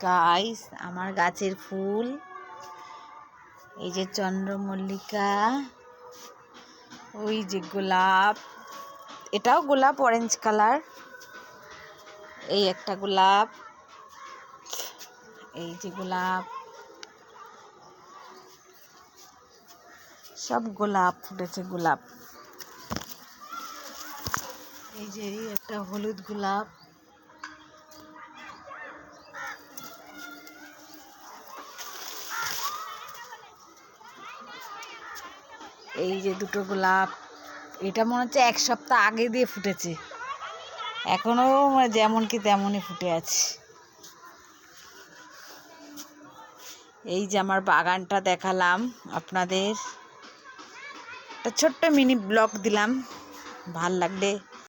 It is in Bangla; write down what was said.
গাইস, আমার গাছের ফুল এই যে চন্দ্রমল্লিকা, ওই যে গোলাপ, এটাও গোলাপ অরেঞ্জ কালার, এই একটা গোলাপ, এই যে গোলাপ, সব গোলাপ ফুটেছে। গোলাপ এই যে একটা হলুদ গোলাপ, এই যে দুটো গোলাপ। এটা মনে হচ্ছে এক সপ্তাহ আগে দিয়ে ফুটেছে, এখনো যেমন কি তেমনই ফুটে আছে। এই যে আমার বাগানটা দেখালাম আপনাদের, একটা ছোট্ট মিনি ব্লগ দিলাম। ভাল লাগলে